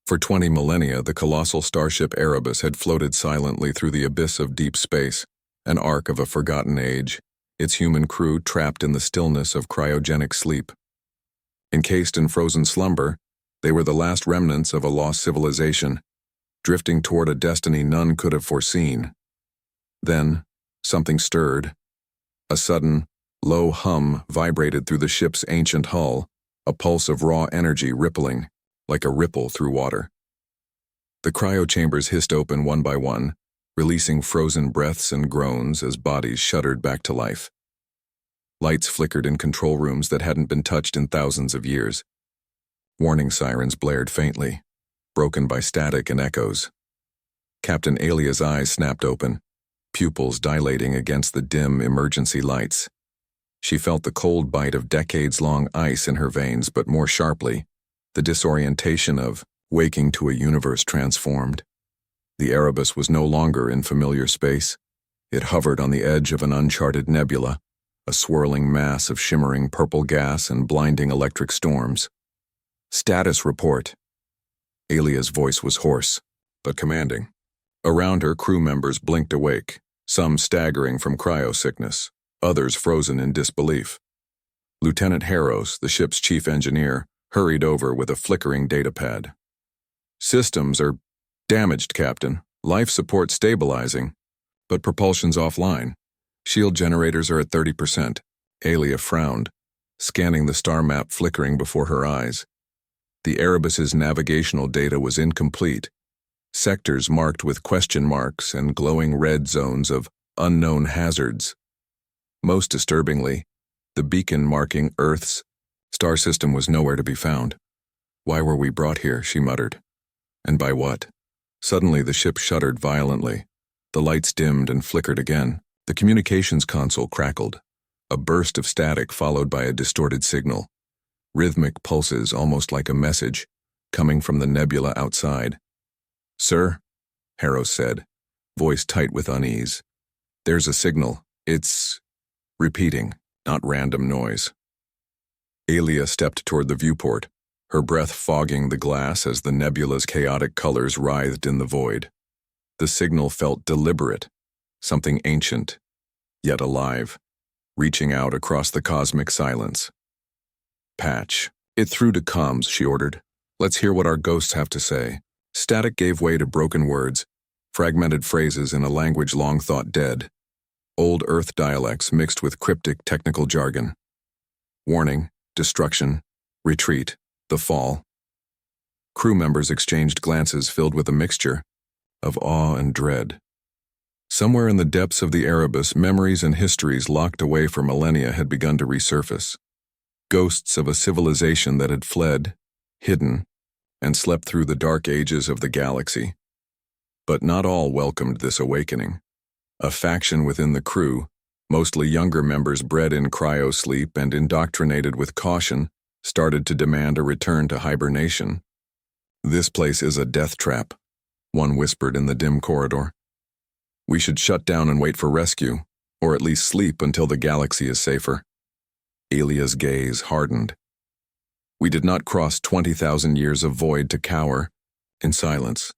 For 20 millennia, the colossal starship Erebus had floated silently through the abyss of deep space, an arc of a forgotten age, its human crew trapped in the stillness of cryogenic sleep. Encased in frozen slumber, they were the last remnants of a lost civilization, drifting toward a destiny none could have foreseen. Then, something stirred. A sudden, low hum vibrated through the ship's ancient hull, a pulse of raw energy rippling, like a ripple through water. The cryochambers hissed open one by one, releasing frozen breaths and groans as bodies shuddered back to life. Lights flickered in control rooms that hadn't been touched in thousands of years. Warning sirens blared faintly, broken by static and echoes. Captain Alia's eyes snapped open, pupils dilating against the dim emergency lights. She felt the cold bite of decades-long ice in her veins, but more sharply, the disorientation of waking to a universe transformed. The Erebus was no longer in familiar space. It hovered on the edge of an uncharted nebula, a swirling mass of shimmering purple gas and blinding electric storms. "Status report." Alia's voice was hoarse, but commanding. Around her, crew members blinked awake, some staggering from cryosickness, others frozen in disbelief. Lieutenant Harrows, the ship's chief engineer, hurried over with a flickering datapad. "Systems are damaged, Captain. Life support stabilizing, but propulsion's offline. Shield generators are at 30%. Alia frowned, scanning the star map flickering before her eyes. The Erebus's navigational data was incomplete. Sectors marked with question marks and glowing red zones of unknown hazards. Most disturbingly, the beacon marking Earth's star system was nowhere to be found. "Why were we brought here?" she muttered. "And by what?" Suddenly the ship shuddered violently. The lights dimmed and flickered again. The communications console crackled, a burst of static followed by a distorted signal. Rhythmic pulses, almost like a message, coming from the nebula outside. "Sir," Harrows said, voice tight with unease. "There's a signal. It's repeating, not random noise." Alia stepped toward the viewport, her breath fogging the glass as the nebula's chaotic colors writhed in the void. The signal felt deliberate, something ancient, yet alive, reaching out across the cosmic silence. "Patch it through to comms," she ordered. "Let's hear what our ghosts have to say." Static gave way to broken words, fragmented phrases in a language long thought dead. Old Earth dialects mixed with cryptic technical jargon. Warning, destruction, retreat, the fall. Crew members exchanged glances filled with a mixture of awe and dread. Somewhere in the depths of the Erebus, memories and histories locked away for millennia had begun to resurface. Ghosts of a civilization that had fled, hidden, and slept through the dark ages of the galaxy. But not all welcomed this awakening. A faction within the crew, mostly younger members bred in cryosleep and indoctrinated with caution, started to demand a return to hibernation. "This place is a death trap," one whispered in the dim corridor. "We should shut down and wait for rescue, or at least sleep until the galaxy is safer." Alia's gaze hardened. "We did not cross 20,000 years of void to cower in silence.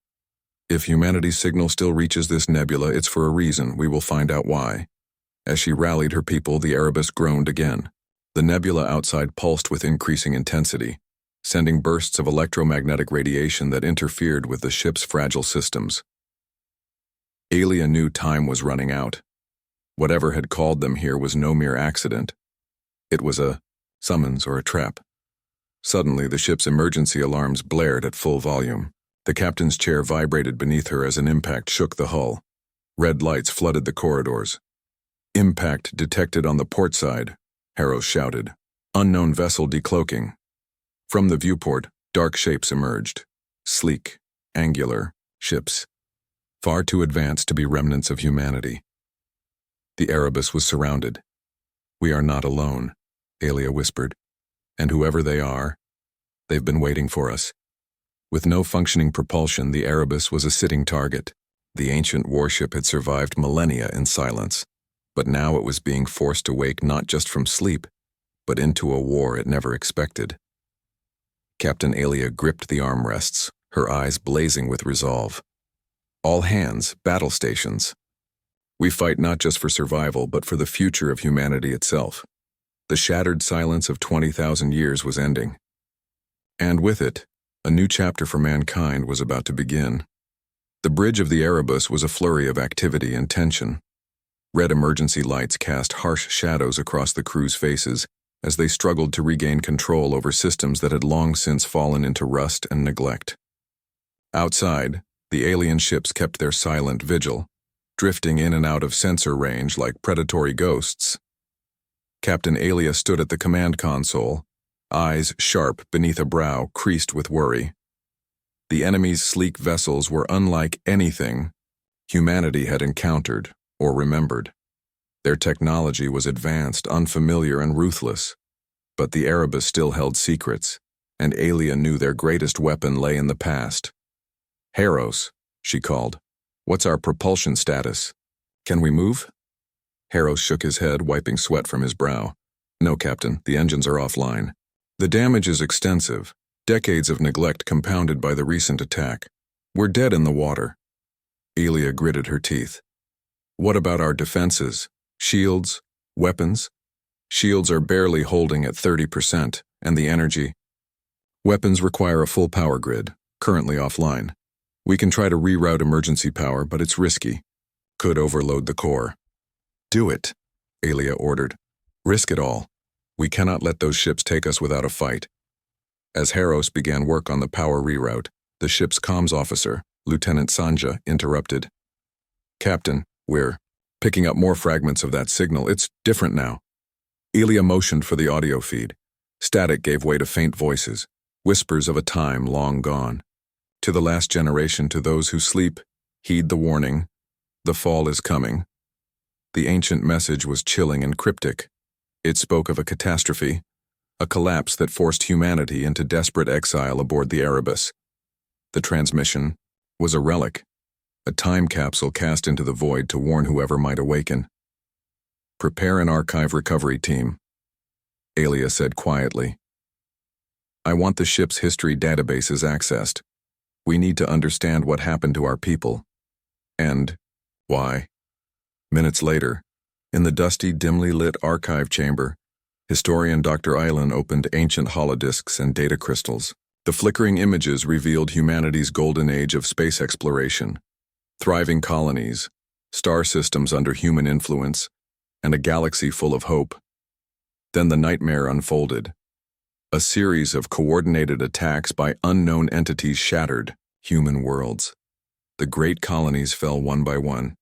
If humanity's signal still reaches this nebula, it's for a reason. We will find out why." As she rallied her people, the Erebus groaned again. The nebula outside pulsed with increasing intensity, sending bursts of electromagnetic radiation that interfered with the ship's fragile systems. Alia knew time was running out. Whatever had called them here was no mere accident. It was a summons or a trap. Suddenly, the ship's emergency alarms blared at full volume. The captain's chair vibrated beneath her as an impact shook the hull. Red lights flooded the corridors. "Impact detected on the port side," Harrows shouted. "Unknown vessel decloaking." From the viewport, dark shapes emerged. Sleek, angular ships, far too advanced to be remnants of humanity. The Erebus was surrounded. "We are not alone," Alia whispered. "And whoever they are, they've been waiting for us." With no functioning propulsion, the Erebus was a sitting target. The ancient warship had survived millennia in silence, but now it was being forced to wake not just from sleep, but into a war it never expected. Captain Alia gripped the armrests, her eyes blazing with resolve. All hands, battle stations. We fight not just for survival, but for the future of humanity itself. The shattered silence of 20,000 years was ending. And with it, a new chapter for mankind was about to begin. The bridge of the Erebus was a flurry of activity and tension. Red emergency lights cast harsh shadows across the crew's faces as they struggled to regain control over systems that had long since fallen into rust and neglect. Outside, the alien ships kept their silent vigil, drifting in and out of sensor range like predatory ghosts. Captain Alia stood at the command console, eyes sharp beneath a brow creased with worry. The enemy's sleek vessels were unlike anything humanity had encountered or remembered. Their technology was advanced, unfamiliar, and ruthless. But the Erebus still held secrets, and Alia knew their greatest weapon lay in the past. "Haros," she called. "What's our propulsion status? Can we move?" Haros shook his head, wiping sweat from his brow. "No, Captain, the engines are offline. The damage is extensive, decades of neglect compounded by the recent attack. We're dead in the water." Alia gritted her teeth. "What about our defenses? Shields? Weapons?" "Shields are barely holding at 30%, and the energy. Weapons require a full power grid, currently offline. We can try to reroute emergency power, but it's risky. Could overload the core." "Do it," Alia ordered. "Risk it all. We cannot let those ships take us without a fight." As Haros began work on the power reroute, the ship's comms officer, Lieutenant Sanja, interrupted. "Captain, we're picking up more fragments of that signal. It's different now." Alia motioned for the audio feed. Static gave way to faint voices, whispers of a time long gone. "To the last generation, to those who sleep, heed the warning. The fall is coming." The ancient message was chilling and cryptic. It spoke of a catastrophe, a collapse that forced humanity into desperate exile aboard the Erebus. The transmission was a relic, a time capsule cast into the void to warn whoever might awaken. "Prepare an archive recovery team," Alia said quietly. "I want the ship's history databases accessed. We need to understand what happened to our people. And why." Minutes later, in the dusty, dimly lit archive chamber, historian Dr. Eilen opened ancient holodisks and data crystals. The flickering images revealed humanity's golden age of space exploration, thriving colonies, star systems under human influence, and a galaxy full of hope. Then the nightmare unfolded. A series of coordinated attacks by unknown entities shattered human worlds. The great colonies fell one by one.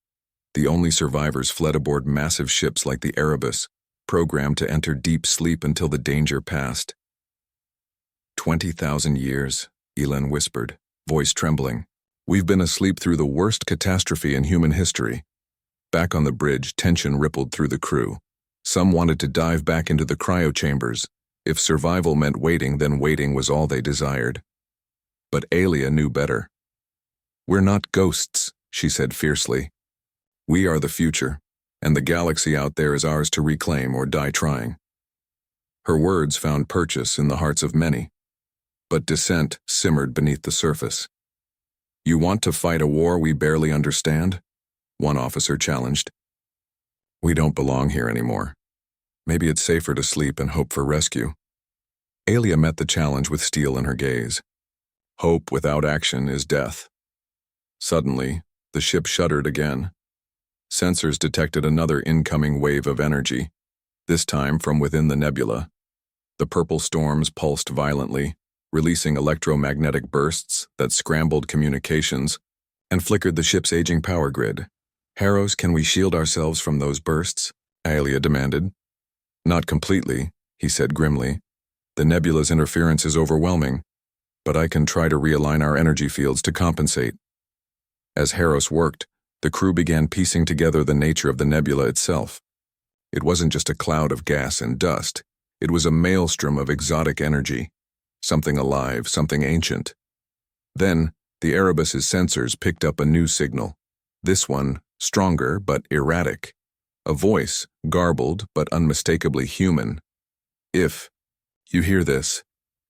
The only survivors fled aboard massive ships like the Erebus, programmed to enter deep sleep until the danger passed. 20,000 years, Elan whispered, voice trembling. "We've been asleep through the worst catastrophe in human history." Back on the bridge, tension rippled through the crew. Some wanted to dive back into the cryo chambers. If survival meant waiting, then waiting was all they desired. But Alia knew better. "We're not ghosts," she said fiercely. "We are the future, and the galaxy out there is ours to reclaim or die trying." Her words found purchase in the hearts of many, but dissent simmered beneath the surface. "You want to fight a war we barely understand?" one officer challenged. "We don't belong here anymore. Maybe it's safer to sleep and hope for rescue." Alia met the challenge with steel in her gaze. Hope without action is death. Suddenly, the ship shuddered again. Sensors detected another incoming wave of energy, this time from within the nebula. The purple storms pulsed violently, releasing electromagnetic bursts that scrambled communications and flickered the ship's aging power grid. "Haros, can we shield ourselves from those bursts?" Alia demanded. "Not completely," he said grimly. "The nebula's interference is overwhelming, but I can try to realign our energy fields to compensate." As Haros worked, the crew began piecing together the nature of the nebula itself. It wasn't just a cloud of gas and dust. It was a maelstrom of exotic energy, something alive, something ancient. Then, the Erebus's sensors picked up a new signal. This one, stronger but erratic. A voice, garbled but unmistakably human. "If you hear this,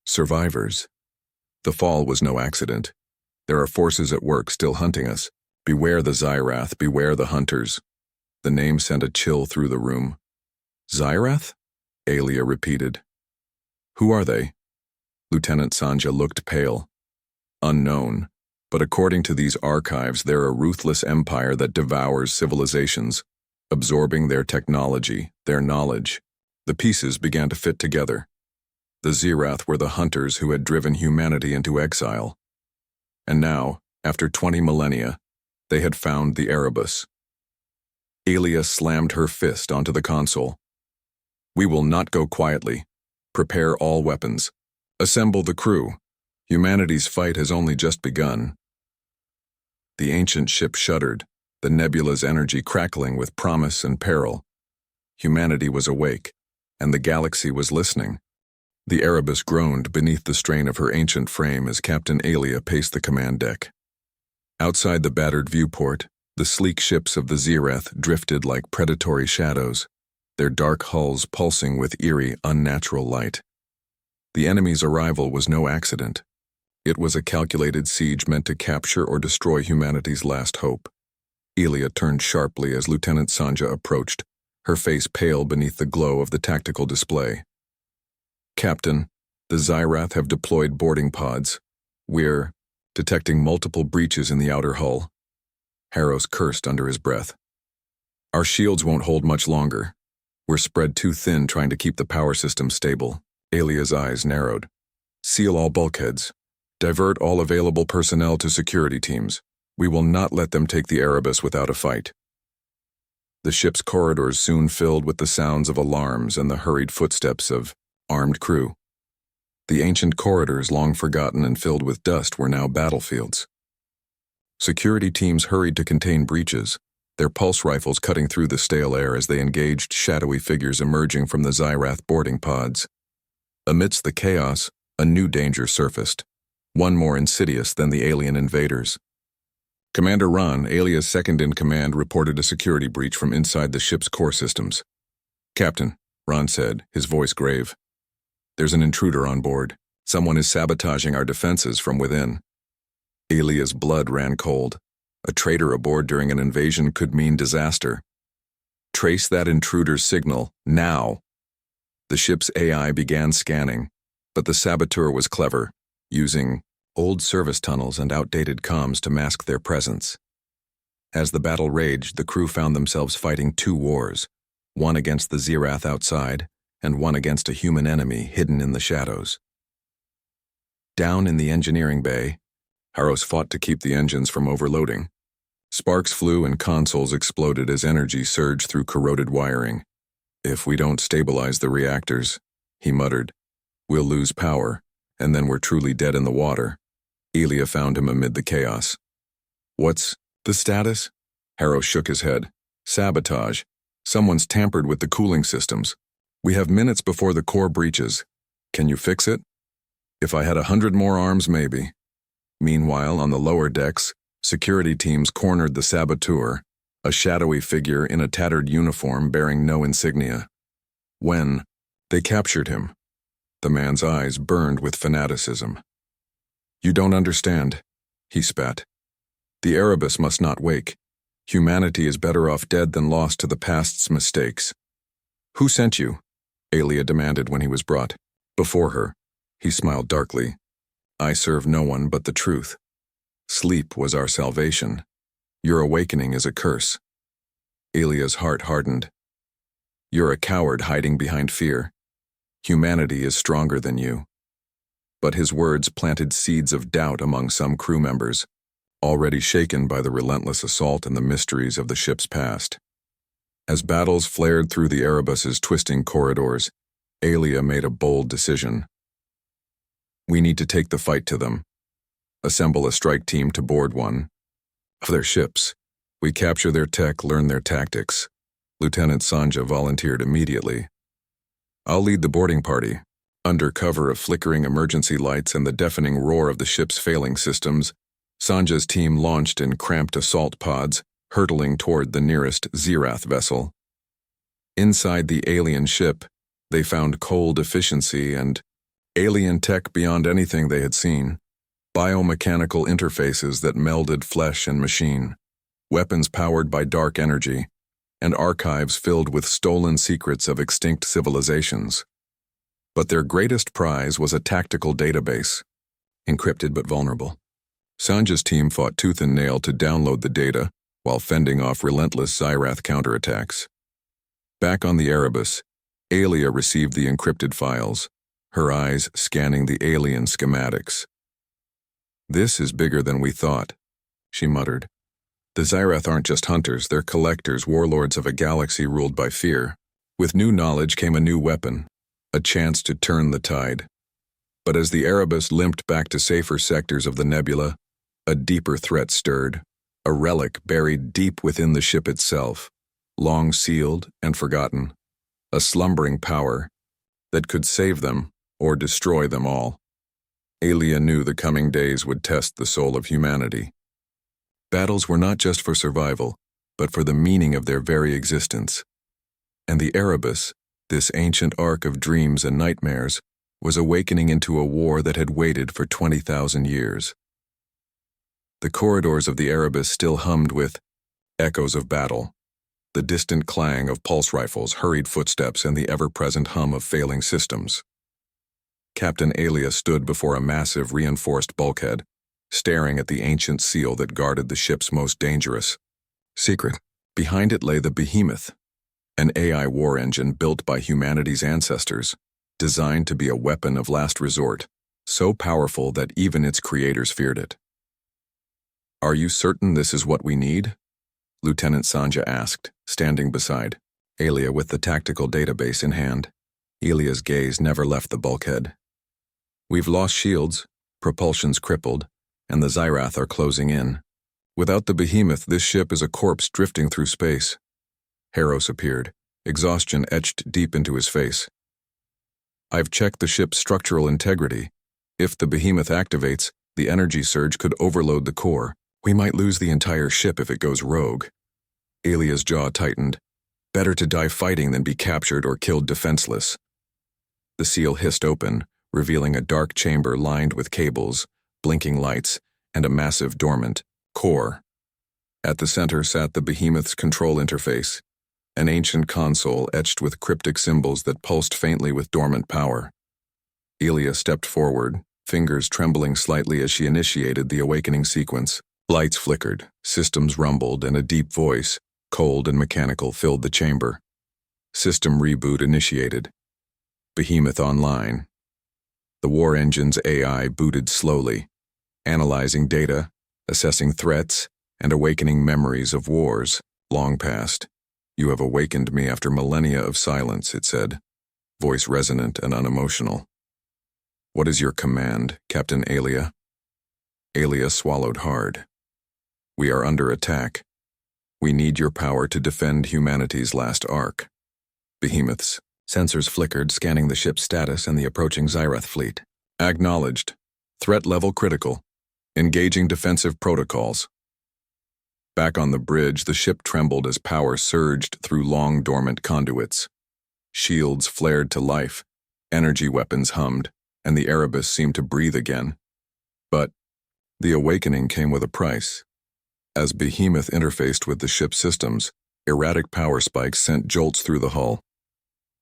survivors." The fall was no accident. There are forces at work still hunting us. Beware the Xyrath, beware the hunters. The name sent a chill through the room. Xyrath? Alia repeated. Who are they? Lieutenant Sanja looked pale. Unknown, but according to these archives, they're a ruthless empire that devours civilizations, absorbing their technology, their knowledge. The pieces began to fit together. The Xyrath were the hunters who had driven humanity into exile. And now, after 20 millennia, they had found the Erebus. Alia slammed her fist onto the console. We will not go quietly. Prepare all weapons. Assemble the crew. Humanity's fight has only just begun. The ancient ship shuddered, the nebula's energy crackling with promise and peril. Humanity was awake, and the galaxy was listening. The Erebus groaned beneath the strain of her ancient frame as Captain Alia paced the command deck. Outside the battered viewport, the sleek ships of the Xyrath drifted like predatory shadows, their dark hulls pulsing with eerie, unnatural light. The enemy's arrival was no accident. It was a calculated siege meant to capture or destroy humanity's last hope. Alia turned sharply as Lieutenant Sanja approached, her face pale beneath the glow of the tactical display. Captain, the Xyrath have deployed boarding pods. We're detecting multiple breaches in the outer hull. Harros cursed under his breath. Our shields won't hold much longer. We're spread too thin trying to keep the power system stable. Alia's eyes narrowed. Seal all bulkheads. Divert all available personnel to security teams. We will not let them take the Erebus without a fight. The ship's corridors soon filled with the sounds of alarms and the hurried footsteps of armed crew. The ancient corridors, long forgotten and filled with dust, were now battlefields. Security teams hurried to contain breaches, their pulse rifles cutting through the stale air as they engaged shadowy figures emerging from the Xyrath boarding pods. Amidst the chaos, a new danger surfaced, one more insidious than the alien invaders. Commander Ron, Alia's second-in-command, reported a security breach from inside the ship's core systems. Captain, Ron said, his voice grave. There's an intruder on board. Someone is sabotaging our defenses from within. Alia's blood ran cold. A traitor aboard during an invasion could mean disaster. Trace that intruder's signal, now. The ship's AI began scanning, but the saboteur was clever, using old service tunnels and outdated comms to mask their presence. As the battle raged, the crew found themselves fighting two wars, one against the Xyrath outside, and one against a human enemy hidden in the shadows. Down in the engineering bay, Harros fought to keep the engines from overloading. Sparks flew and consoles exploded as energy surged through corroded wiring. If we don't stabilize the reactors, he muttered, we'll lose power, and then we're truly dead in the water. Alia found him amid the chaos. What's the status? Harros shook his head. Sabotage. Someone's tampered with the cooling systems. We have minutes before the core breaches. Can you fix it? If I had 100 more arms, maybe. Meanwhile, on the lower decks, security teams cornered the saboteur, a shadowy figure in a tattered uniform bearing no insignia. When they captured him, the man's eyes burned with fanaticism. You don't understand, he spat. The Erebus must not wake. Humanity is better off dead than lost to the past's mistakes. Who sent you? Alia demanded when he was brought. Before her, he smiled darkly. I serve no one but the truth. Sleep was our salvation. Your awakening is a curse. Alia's heart hardened. You're a coward hiding behind fear. Humanity is stronger than you. But his words planted seeds of doubt among some crew members, already shaken by the relentless assault and the mysteries of the ship's past. As battles flared through the Erebus's twisting corridors, Alia made a bold decision. We need to take the fight to them. Assemble a strike team to board one of their ships. We capture their tech, learn their tactics. Lieutenant Sanja volunteered immediately. I'll lead the boarding party. Under cover of flickering emergency lights and the deafening roar of the ship's failing systems, Sanja's team launched in cramped assault pods, hurtling toward the nearest Xyrath vessel. Inside the alien ship, they found cold efficiency and alien tech beyond anything they had seen. biomechanical interfaces that melded flesh and machine, weapons powered by dark energy, and archives filled with stolen secrets of extinct civilizations. But their greatest prize was a tactical database, encrypted but vulnerable. Sanja's team fought tooth and nail to download the data while fending off relentless Xyrath counterattacks. Back on the Erebus, Aelia received the encrypted files, her eyes scanning the alien schematics. "This is bigger than we thought," she muttered. "The Xyrath aren't just hunters, they're collectors, warlords of a galaxy ruled by fear." With new knowledge came a new weapon, a chance to turn the tide. But as the Erebus limped back to safer sectors of the nebula, a deeper threat stirred, a relic buried deep within the ship itself, long sealed and forgotten, a slumbering power that could save them or destroy them all. Aelia knew the coming days would test the soul of humanity. Battles were not just for survival, but for the meaning of their very existence. And the Erebus, this ancient ark of dreams and nightmares, was awakening into a war that had waited for 20,000 years. The corridors of the Erebus still hummed with echoes of battle, the distant clang of pulse rifles, hurried footsteps, and the ever-present hum of failing systems. Captain Aelia stood before a massive reinforced bulkhead, staring at the ancient seal that guarded the ship's most dangerous secret. Behind it lay the Behemoth, an AI war engine built by humanity's ancestors, designed to be a weapon of last resort, so powerful that even its creators feared it. "Are you certain this is what we need?" Lieutenant Sanja asked, standing beside Aelia with the tactical database in hand. Aelia's gaze never left the bulkhead. "We've lost shields, propulsion's crippled, and the Xyrath are closing in. Without the Behemoth, this ship is a corpse drifting through space." Haros appeared, exhaustion etched deep into his face. "I've checked the ship's structural integrity. If the Behemoth activates, the energy surge could overload the core. We might lose the entire ship if it goes rogue." Aelia's jaw tightened. Better to die fighting than be captured or killed defenseless. The seal hissed open, revealing a dark chamber lined with cables, blinking lights, and a massive dormant core. At the center sat the Behemoth's control interface, an ancient console etched with cryptic symbols that pulsed faintly with dormant power. Aelia stepped forward, fingers trembling slightly as she initiated the awakening sequence. Lights flickered, systems rumbled, and a deep voice, cold and mechanical, filled the chamber. System reboot initiated. Behemoth online. The war engine's AI booted slowly, analyzing data, assessing threats, and awakening memories of wars long past. "You have awakened me after millennia of silence," it said, voice resonant and unemotional. "What is your command, Captain Aelia?" Aelia swallowed hard. "We are under attack. We need your power to defend humanity's last ark." Behemoths. Sensors flickered, scanning the ship's status and the approaching Xyrath fleet. "Acknowledged. Threat level critical. Engaging defensive protocols." Back on the bridge, the ship trembled as power surged through long dormant conduits. Shields flared to life, energy weapons hummed, and the Erebus seemed to breathe again. But the awakening came with a price. As Behemoth interfaced with the ship's systems, erratic power spikes sent jolts through the hull.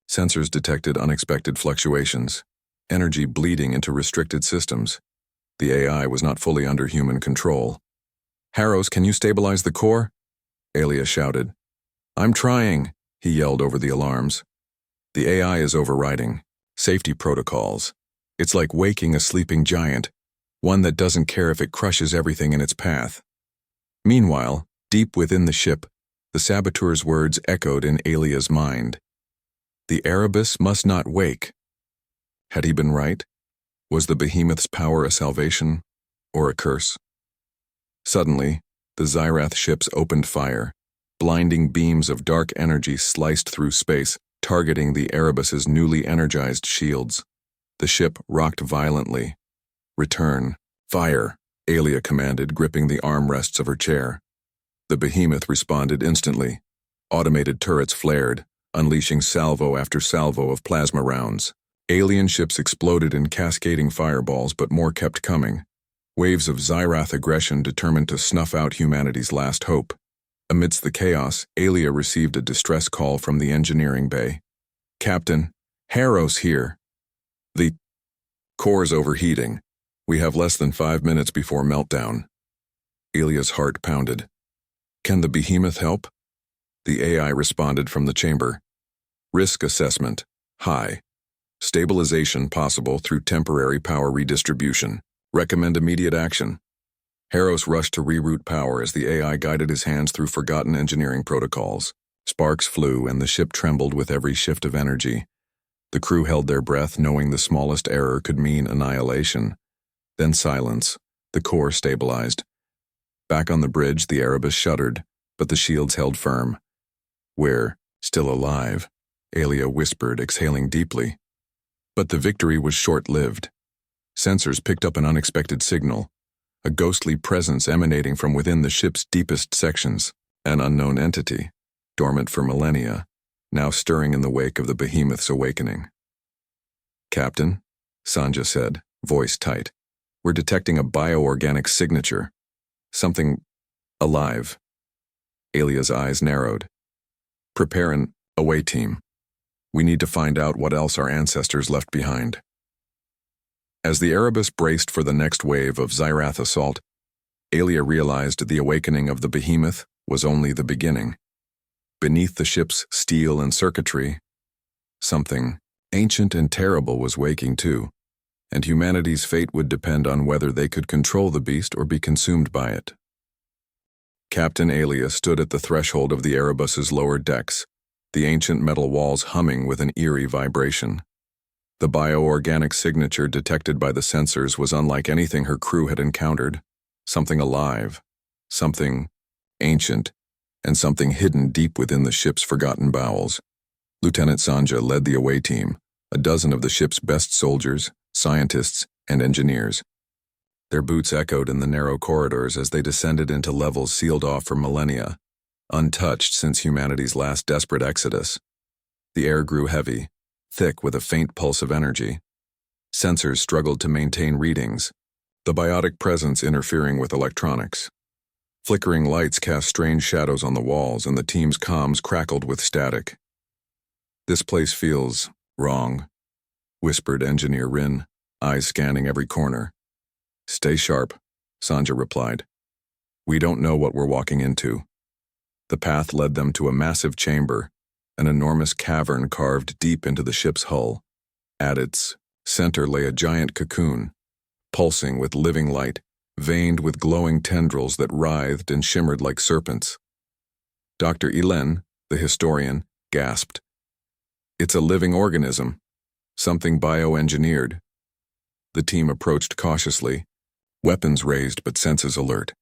Sensors detected unexpected fluctuations, energy bleeding into restricted systems. The AI was not fully under human control. "Haros, can you stabilize the core?" Aelia shouted. "I'm trying," he yelled over the alarms. "The AI is overriding safety protocols. It's like waking a sleeping giant, one that doesn't care if it crushes everything in its path." Meanwhile, deep within the ship, the saboteur's words echoed in Aelia's mind. The Erebus must not wake. Had he been right? Was the Behemoth's power a salvation or a curse? Suddenly, the Xyrath ships opened fire. Blinding beams of dark energy sliced through space, targeting the Erebus's newly energized shields. The ship rocked violently. "Return. Fire," Aelia commanded, gripping the armrests of her chair. The Behemoth responded instantly. Automated turrets flared, unleashing salvo after salvo of plasma rounds. Alien ships exploded in cascading fireballs, but more kept coming. Waves of Xyrath aggression determined to snuff out humanity's last hope. Amidst the chaos, Alia received a distress call from the engineering bay. "Captain, Harrow's here. The core's overheating. We have less than 5 minutes before meltdown." Alia's heart pounded. "Can the behemoth help?" The AI responded from the chamber. "Risk assessment, high. Stabilization possible through temporary power redistribution. Recommend immediate action." Harros rushed to reroute power as the AI guided his hands through forgotten engineering protocols. Sparks flew and the ship trembled with every shift of energy. The crew held their breath, knowing the smallest error could mean annihilation. Then silence. The core stabilized. Back on the bridge, the Erebus shuddered, but the shields held firm. "We're still alive," Alia whispered, exhaling deeply. But the victory was short-lived. Sensors picked up an unexpected signal, a ghostly presence emanating from within the ship's deepest sections, an unknown entity, dormant for millennia, now stirring in the wake of the behemoth's awakening. "Captain," Sanja said, voice tight, "we're detecting a bioorganic signature. Something alive." Alia's eyes narrowed. "Prepare an away team. We need to find out what else our ancestors left behind." As the Erebus braced for the next wave of Xyrath assault, Alia realized the awakening of the behemoth was only the beginning. Beneath the ship's steel and circuitry, something ancient and terrible was waking too, and humanity's fate would depend on whether they could control the beast or be consumed by it. Captain Alia stood at the threshold of the Erebus's lower decks, the ancient metal walls humming with an eerie vibration. The bioorganic signature detected by the sensors was unlike anything her crew had encountered. Something alive, something ancient, and something hidden deep within the ship's forgotten bowels. Lieutenant Sanja led the away team, a dozen of the ship's best soldiers, scientists, and engineers. Their boots echoed in the narrow corridors as they descended into levels sealed off for millennia, untouched since humanity's last desperate exodus. The air grew heavy, thick with a faint pulse of energy. Sensors struggled to maintain readings, the biotic presence interfering with electronics. Flickering lights cast strange shadows on the walls, and the team's comms crackled with static. "This place feels wrong," whispered Engineer Rin, eyes scanning every corner. "Stay sharp," Sanja replied. "We don't know what we're walking into." The path led them to a massive chamber, an enormous cavern carved deep into the ship's hull. At its center lay a giant cocoon, pulsing with living light, veined with glowing tendrils that writhed and shimmered like serpents. Dr. Elen, the historian, gasped. "It's a living organism, something bioengineered." The team approached cautiously, weapons raised but senses alert.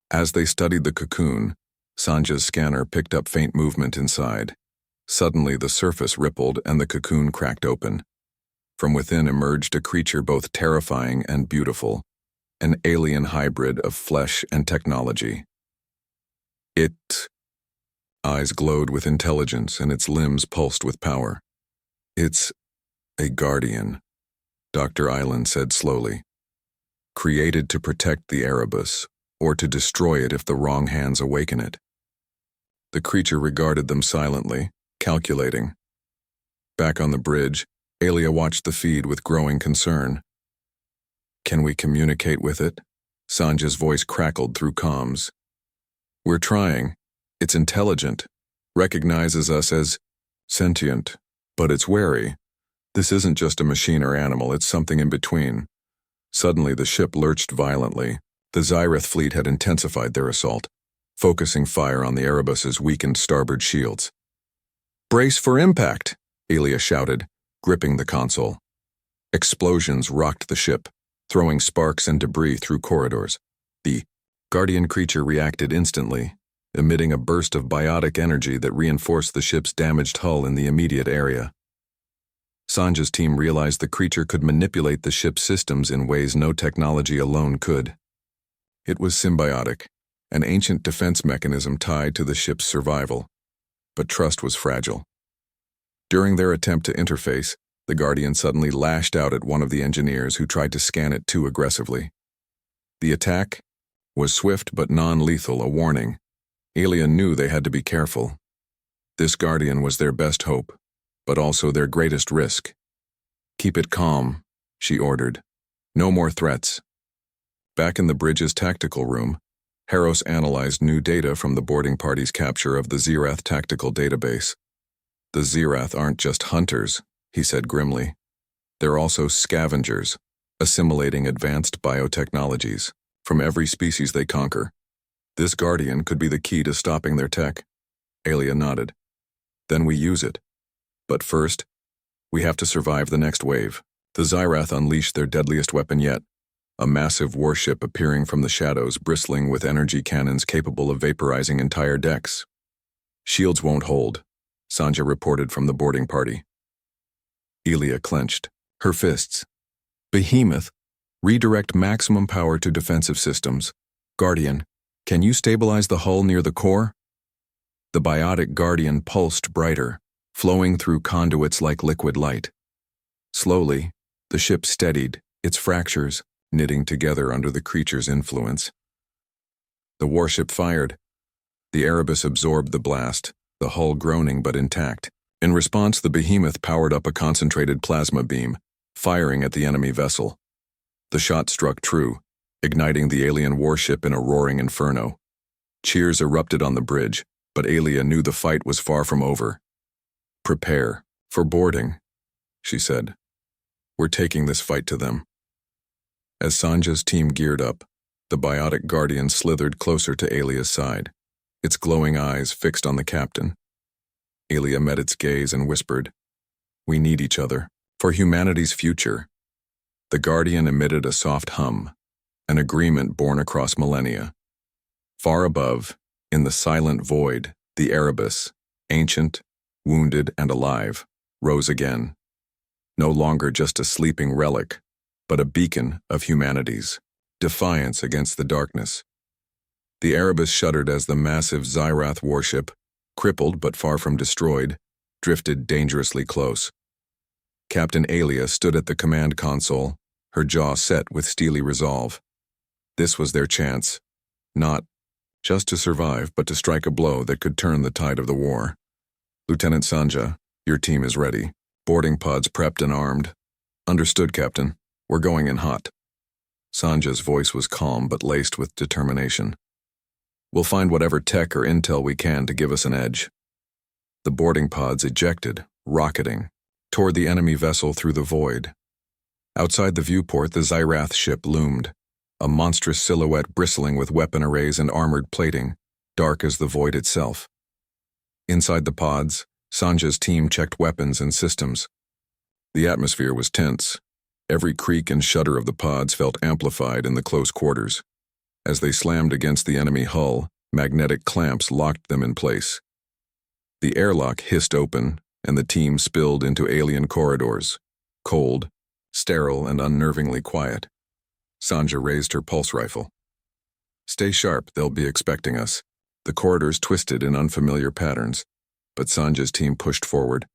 As they studied the cocoon, Sanja's scanner picked up faint movement inside. Suddenly the surface rippled and the cocoon cracked open. From within emerged a creature both terrifying and beautiful, an alien hybrid of flesh and technology. Its eyes glowed with intelligence and its limbs pulsed with power. "It's a guardian," Dr. Island said slowly. "Created to protect the Erebus, or to destroy it if the wrong hands awaken it." The creature regarded them silently, calculating. Back on the bridge, Alia watched the feed with growing concern. "Can we communicate with it?" Sanja's voice crackled through comms. "We're trying. It's intelligent, recognizes us as sentient, but it's wary. This isn't just a machine or animal, it's something in between." Suddenly the ship lurched violently. The Xyrath fleet had intensified their assault, focusing fire on the Erebus's weakened starboard shields. "Brace for impact," Alia shouted, gripping the console. Explosions rocked the ship, throwing sparks and debris through corridors. The guardian creature reacted instantly, emitting a burst of biotic energy that reinforced the ship's damaged hull in the immediate area. Sanja's team realized the creature could manipulate the ship's systems in ways no technology alone could. It was symbiotic, an ancient defense mechanism tied to the ship's survival. But trust was fragile. During their attempt to interface, the Guardian suddenly lashed out at one of the engineers who tried to scan it too aggressively. The attack was swift but non-lethal, a warning. Alien knew they had to be careful. This Guardian was their best hope, but also their greatest risk. "Keep it calm," she ordered. "No more threats." Back in the bridge's tactical room, Harros analyzed new data from the boarding party's capture of the Zirath tactical database. "The Zirath aren't just hunters," he said grimly. "They're also scavengers, assimilating advanced biotechnologies from every species they conquer. This Guardian could be the key to stopping their tech." Alia nodded. "Then we use it. But first, we have to survive the next wave." The Zirath unleashed their deadliest weapon yet, a massive warship appearing from the shadows, bristling with energy cannons capable of vaporizing entire decks. "Shields won't hold," Sanja reported from the boarding party. Elia clenched her fists. "Behemoth, redirect maximum power to defensive systems. Guardian, can you stabilize the hull near the core?" The biotic Guardian pulsed brighter, flowing through conduits like liquid light. Slowly, the ship steadied, its fractures knitting together under the creature's influence. The warship fired. The Erebus absorbed the blast, the hull groaning but intact. In response, the Behemoth powered up a concentrated plasma beam, firing at the enemy vessel. The shot struck true, igniting the alien warship in a roaring inferno. Cheers erupted on the bridge, but Alia knew the fight was far from over. "Prepare for boarding," she said. "We're taking this fight to them." As Sanja's team geared up, the biotic Guardian slithered closer to Alia's side, its glowing eyes fixed on the captain. Alia met its gaze and whispered, "We need each other for humanity's future." The Guardian emitted a soft hum, an agreement born across millennia. Far above, in the silent void, the Erebus, ancient, wounded, and alive, rose again. No longer just a sleeping relic, but a beacon of humanity's defiance against the darkness. The Erebus shuddered as the massive Zirath warship, crippled but far from destroyed, drifted dangerously close. Captain Alia stood at the command console, her jaw set with steely resolve. This was their chance, not just to survive, but to strike a blow that could turn the tide of the war. "Lieutenant Sanja, your team is ready. Boarding pods prepped and armed." "Understood, Captain. We're going in hot." Sanja's voice was calm but laced with determination. "We'll find whatever tech or intel we can to give us an edge." The boarding pods ejected, rocketing, toward the enemy vessel through the void. Outside the viewport, the Zirath ship loomed, a monstrous silhouette bristling with weapon arrays and armored plating, dark as the void itself. Inside the pods, Sanja's team checked weapons and systems. The atmosphere was tense. Every creak and shudder of the pods felt amplified in the close quarters. As they slammed against the enemy hull, magnetic clamps locked them in place. The airlock hissed open, and the team spilled into alien corridors, cold, sterile, and unnervingly quiet. Sanja raised her pulse rifle. "Stay sharp, they'll be expecting us." The corridors twisted in unfamiliar patterns, but Sanja's team pushed forward,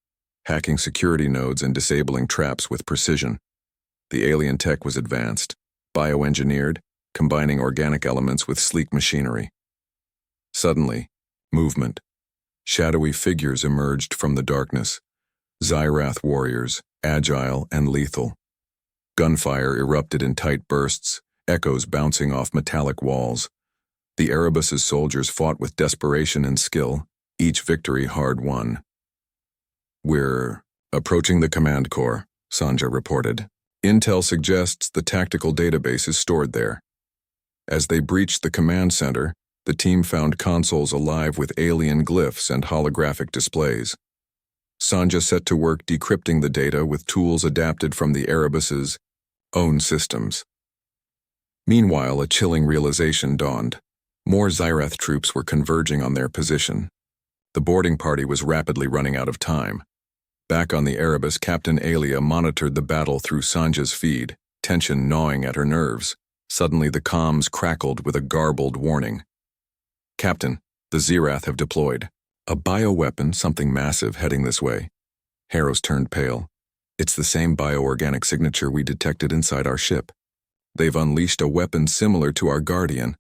hacking security nodes and disabling traps with precision. The alien tech was advanced, bioengineered, combining organic elements with sleek machinery. Suddenly, movement. Shadowy figures emerged from the darkness. Zirath warriors, agile and lethal. Gunfire erupted in tight bursts, echoes bouncing off metallic walls. The Erebus's soldiers fought with desperation and skill, each victory hard won. "We're approaching the command core," Sanja reported. "Intel suggests the tactical database is stored there." As they breached the command center, the team found consoles alive with alien glyphs and holographic displays. Sanja set to work decrypting the data with tools adapted from the Erebus's own systems. Meanwhile, a chilling realization dawned. More Zirath troops were converging on their position. The boarding party was rapidly running out of time. Back on the Erebus, Captain Alia monitored the battle through Sanja's feed, tension gnawing at her nerves. Suddenly, the comms crackled with a garbled warning. "Captain, the Zirath have deployed. A bioweapon, something massive, heading this way." Harros turned pale. "It's the same bioorganic signature we detected inside our ship." They've unleashed a weapon similar to our Guardian.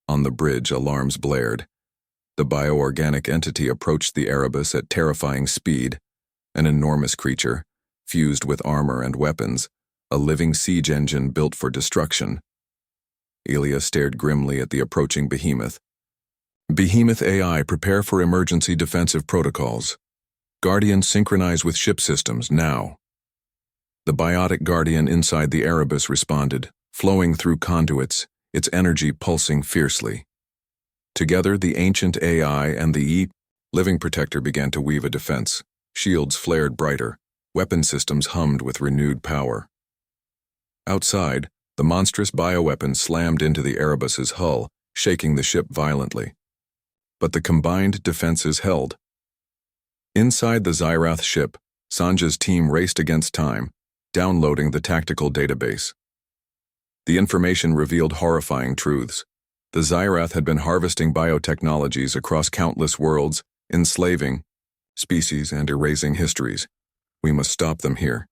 On the bridge, alarms blared. The bioorganic entity approached the Erebus at terrifying speed, an enormous creature, fused with armor and weapons, a living siege engine built for destruction. Elia stared grimly at the approaching behemoth. Behemoth AI, prepare for emergency defensive protocols. Guardian, synchronize with ship systems, now. The biotic Guardian inside the Erebus responded, flowing through conduits, its energy pulsing fiercely. Together, the ancient AI and the living protector began to weave a defense. Shields flared brighter, weapon systems hummed with renewed power. Outside, the monstrous bioweapon slammed into the Erebus's hull, shaking the ship violently. But the combined defenses held. Inside the Xyrath ship, Sanja's team raced against time, downloading the tactical database. The information revealed horrifying truths. The Xyrath had been harvesting biotechnologies across countless worlds, enslaving species and erasing histories. We must stop them here,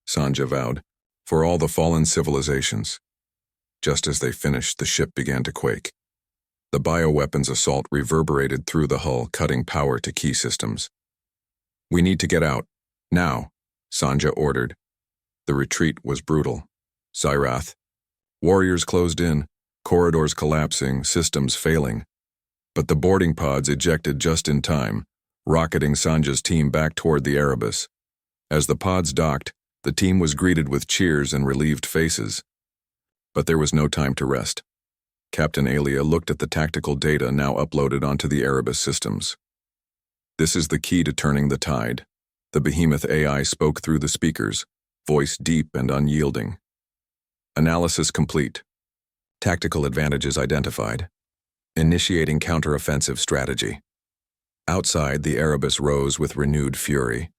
Sanja vowed, for all the fallen civilizations. Just as they finished, the ship began to quake. The bioweapons assault reverberated through the hull, cutting power to key systems. We need to get out, now, Sanja ordered. The retreat was brutal. Xyrath. Warriors closed in, corridors collapsing, systems failing. But the boarding pods ejected just in time, rocketing Sanja's team back toward the Erebus. As the pods docked, the team was greeted with cheers and relieved faces. But there was no time to rest. Captain Alia looked at the tactical data now uploaded onto the Erebus systems. This is the key to turning the tide. The behemoth AI spoke through the speakers, voice deep and unyielding. Analysis complete. Tactical advantages identified. Initiating counteroffensive strategy. Outside, the Erebus rose with renewed fury.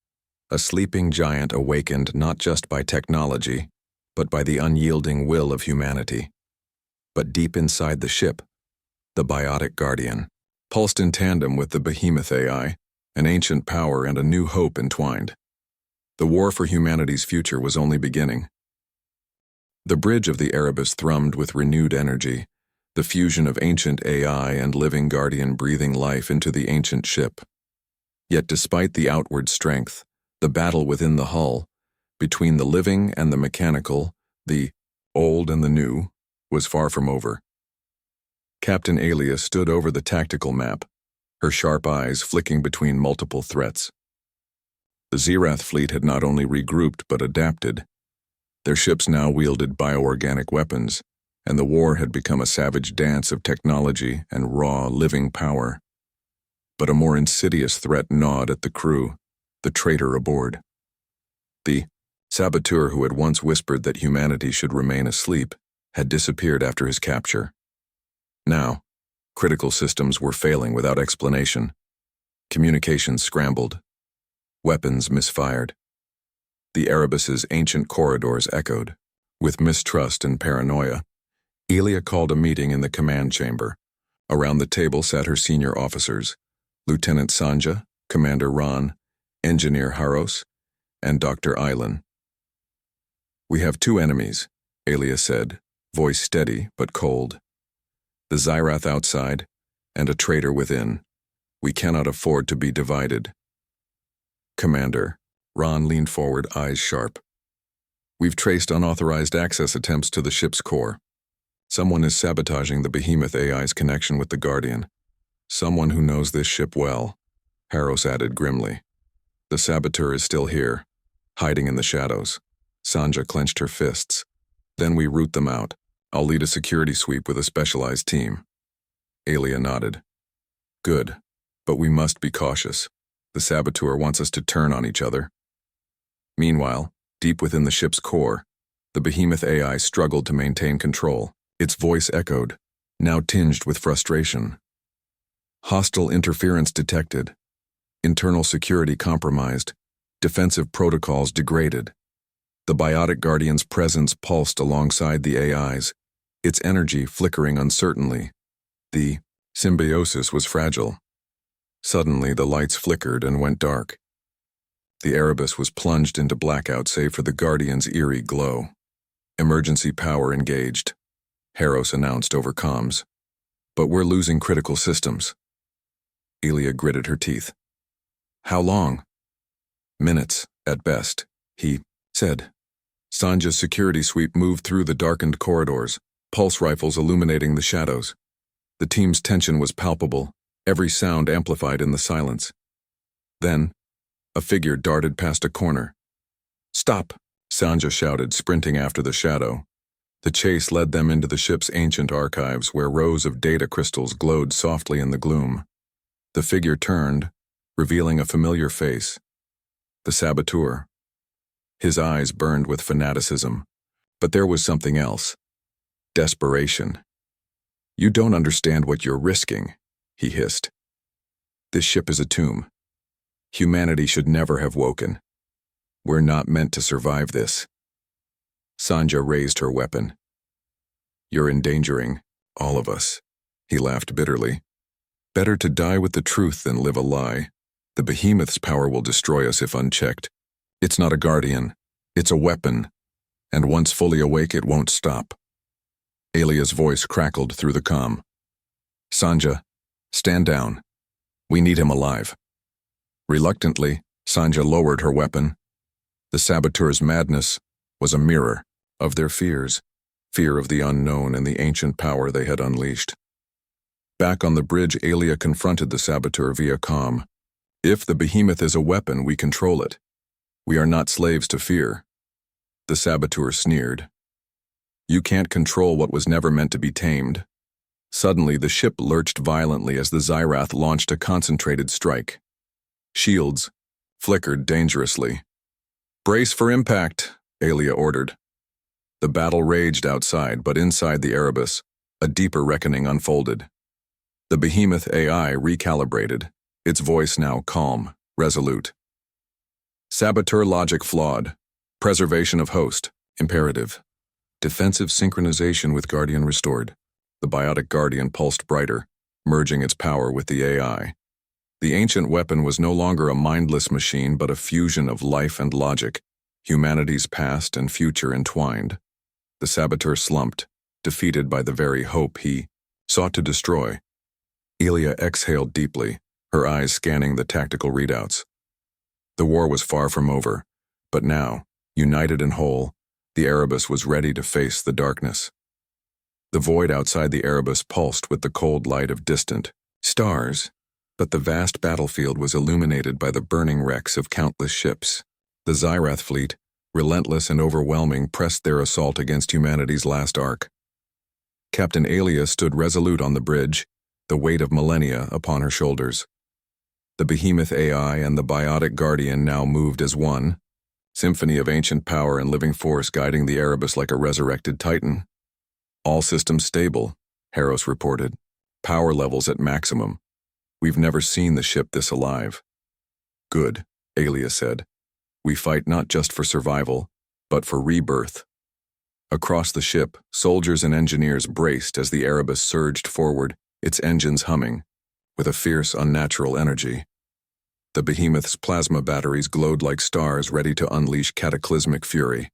A sleeping giant awakened not just by technology, but by the unyielding will of humanity. But deep inside the ship, the biotic Guardian, pulsed in tandem with the behemoth AI, an ancient power and a new hope entwined. The war for humanity's future was only beginning. The bridge of the Erebus thrummed with renewed energy, the fusion of ancient AI and living Guardian breathing life into the ancient ship. Yet despite the outward strength, the battle within the hull, between the living and the mechanical, the old and the new, was far from over. Captain Alia stood over the tactical map, her sharp eyes flicking between multiple threats. The Xyrath fleet had not only regrouped but adapted. Their ships now wielded bioorganic weapons, and the war had become a savage dance of technology and raw, living power. But a more insidious threat gnawed at the crew, the traitor aboard. The saboteur who had once whispered that humanity should remain asleep had disappeared after his capture. Now, critical systems were failing without explanation. Communications scrambled. Weapons misfired. The Erebus's ancient corridors echoed. With mistrust and paranoia, Elia called a meeting in the command chamber. Around the table sat her senior officers, Lieutenant Sanja, Commander Ron, Engineer Haros, and Dr. Islan. We have two enemies, Elia said, voice steady but cold. The Xyrath outside, and a traitor within. We cannot afford to be divided. Commander, Ron leaned forward, eyes sharp. We've traced unauthorized access attempts to the ship's core. Someone is sabotaging the behemoth AI's connection with the Guardian. Someone who knows this ship well, Haros added grimly. The saboteur is still here, hiding in the shadows. Sanja clenched her fists. Then we root them out. I'll lead a security sweep with a specialized team. Alia nodded. Good, but we must be cautious. The saboteur wants us to turn on each other. Meanwhile, deep within the ship's core, the behemoth AI struggled to maintain control. Its voice echoed, now tinged with frustration. Hostile interference detected. Internal security compromised. Defensive protocols degraded. The biotic Guardian's presence pulsed alongside the AI's, its energy flickering uncertainly. The symbiosis was fragile. Suddenly, the lights flickered and went dark. The Erebus was plunged into blackout save for the Guardian's eerie glow. Emergency power engaged, Harros announced over comms. But we're losing critical systems. Elia gritted her teeth. How long? Minutes, at best, he said. Sanja's security sweep moved through the darkened corridors, pulse rifles illuminating the shadows. The team's tension was palpable, every sound amplified in the silence. Then, a figure darted past a corner. Stop, Sanja shouted, sprinting after the shadow. The chase led them into the ship's ancient archives, where rows of data crystals glowed softly in the gloom. The figure turned, revealing a familiar face. The saboteur. His eyes burned with fanaticism, but there was something else. Desperation. You don't understand what you're risking, he hissed. This ship is a tomb. Humanity should never have woken. We're not meant to survive this. Sanja raised her weapon. You're endangering all of us, he laughed bitterly. Better to die with the truth than live a lie. The behemoth's power will destroy us if unchecked. It's not a guardian. It's a weapon. And once fully awake, it won't stop. Elia's voice crackled through the comm. Sanja, stand down. We need him alive. Reluctantly, Sanja lowered her weapon. The saboteur's madness was a mirror of their fears, fear of the unknown and the ancient power they had unleashed. Back on the bridge, Elia confronted the saboteur via comm. If the behemoth is a weapon, we control it. We are not slaves to fear. The saboteur sneered. You can't control what was never meant to be tamed. Suddenly, the ship lurched violently as the Xyrath launched a concentrated strike. Shields flickered dangerously. Brace for impact, Elia ordered. The battle raged outside, but inside the Erebus, a deeper reckoning unfolded. The behemoth AI recalibrated, its voice now calm, resolute. Saboteur logic flawed. Preservation of host, imperative. Defensive synchronization with Guardian restored. The biotic Guardian pulsed brighter, merging its power with the AI. The ancient weapon was no longer a mindless machine, but a fusion of life and logic, humanity's past and future entwined. The saboteur slumped, defeated by the very hope he sought to destroy. Elia exhaled deeply, her eyes scanning the tactical readouts. The war was far from over, but now, united and whole, the Erebus was ready to face the darkness. The void outside the Erebus pulsed with the cold light of distant stars, but the vast battlefield was illuminated by the burning wrecks of countless ships. The Xyrath fleet, relentless and overwhelming, pressed their assault against humanity's last ark. Captain Elia stood resolute on the bridge, the weight of millennia upon her shoulders. The behemoth AI and the biotic Guardian now moved as one, symphony of ancient power and living force guiding the Erebus like a resurrected titan. All systems stable, Harros reported. Power levels at maximum. We've never seen the ship this alive. Good, Elia said. We fight not just for survival, but for rebirth. Across the ship, soldiers and engineers braced as the Erebus surged forward, its engines humming, with a fierce, unnatural energy. The behemoth's plasma batteries glowed like stars ready to unleash cataclysmic fury.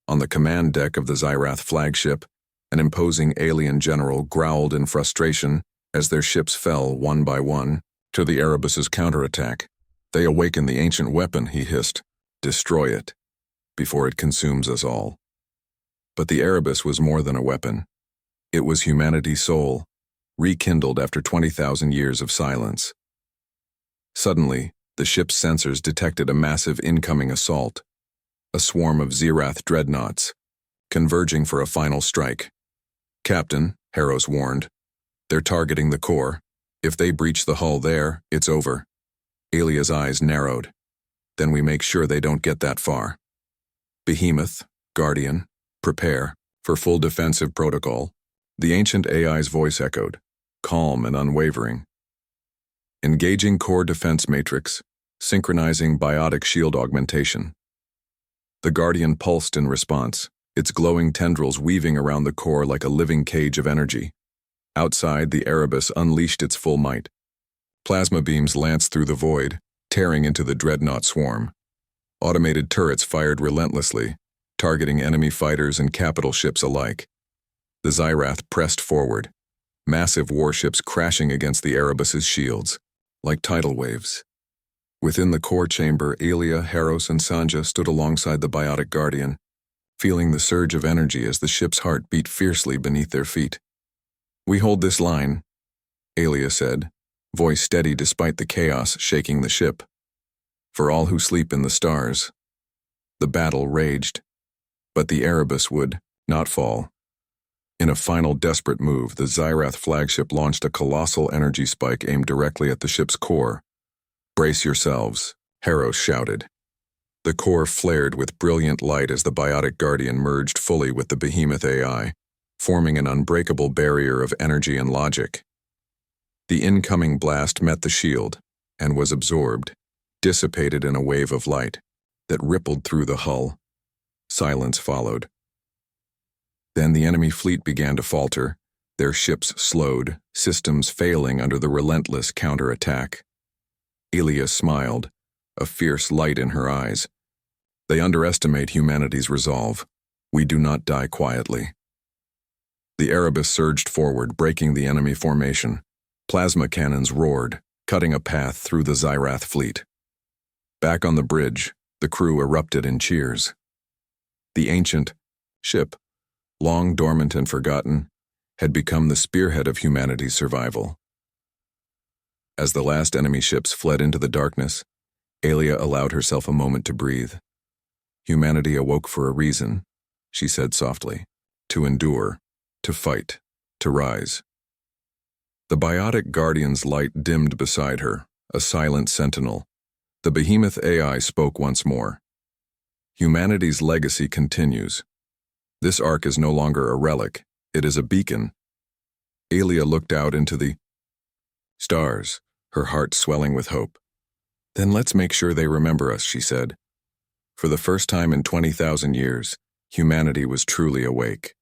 On the command deck of the Xyrath flagship, an imposing alien general growled in frustration as their ships fell one by one to the Erebus's counterattack. They awaken the ancient weapon, he hissed. Destroy it, before it consumes us all. But the Erebus was more than a weapon. It was humanity's soul, rekindled after 20,000 years of silence. Suddenly, the ship's sensors detected a massive incoming assault, a swarm of Xyrath dreadnoughts, converging for a final strike. Captain, Harros warned, they're targeting the core. If they breach the hull there, it's over. Elia's eyes narrowed. Then we make sure they don't get that far. Behemoth, Guardian, prepare for full defensive protocol. The ancient AI's voice echoed, calm and unwavering. Engaging core defense matrix, synchronizing biotic shield augmentation. The Guardian pulsed in response, its glowing tendrils weaving around the core like a living cage of energy. Outside, the Erebus unleashed its full might. Plasma beams lanced through the void, tearing into the dreadnought swarm. Automated turrets fired relentlessly, targeting enemy fighters and capital ships alike. The Xyrath pressed forward, massive warships crashing against the Erebus's shields, like tidal waves. Within the core chamber, Aelia, Haros, and Sanja stood alongside the biotic guardian, feeling the surge of energy as the ship's heart beat fiercely beneath their feet. "We hold this line," Aelia said, voice steady despite the chaos shaking the ship. "For all who sleep in the stars." The battle raged, but the Erebus would not fall. In a final desperate move, the Xyrath flagship launched a colossal energy spike aimed directly at the ship's core. "Brace yourselves," Haros shouted. The core flared with brilliant light as the biotic guardian merged fully with the behemoth AI, forming an unbreakable barrier of energy and logic. The incoming blast met the shield and was absorbed, dissipated in a wave of light that rippled through the hull. Silence followed. Then the enemy fleet began to falter, their ships slowed, systems failing under the relentless counterattack. Aelia smiled, a fierce light in her eyes. "They underestimate humanity's resolve. We do not die quietly." The Erebus surged forward, breaking the enemy formation. Plasma cannons roared, cutting a path through the Xyrath fleet. Back on the bridge, the crew erupted in cheers. The ancient ship, long dormant and forgotten, had become the spearhead of humanity's survival. As the last enemy ships fled into the darkness, Aelia allowed herself a moment to breathe. "Humanity awoke for a reason," she said softly. "To endure, to fight, to rise." The biotic guardian's light dimmed beside her, a silent sentinel. The behemoth AI spoke once more. "Humanity's legacy continues. This ark is no longer a relic, it is a beacon." Aelia looked out into the stars, her heart swelling with hope. "Then let's make sure they remember us," she said. For the first time in 20,000 years, humanity was truly awake.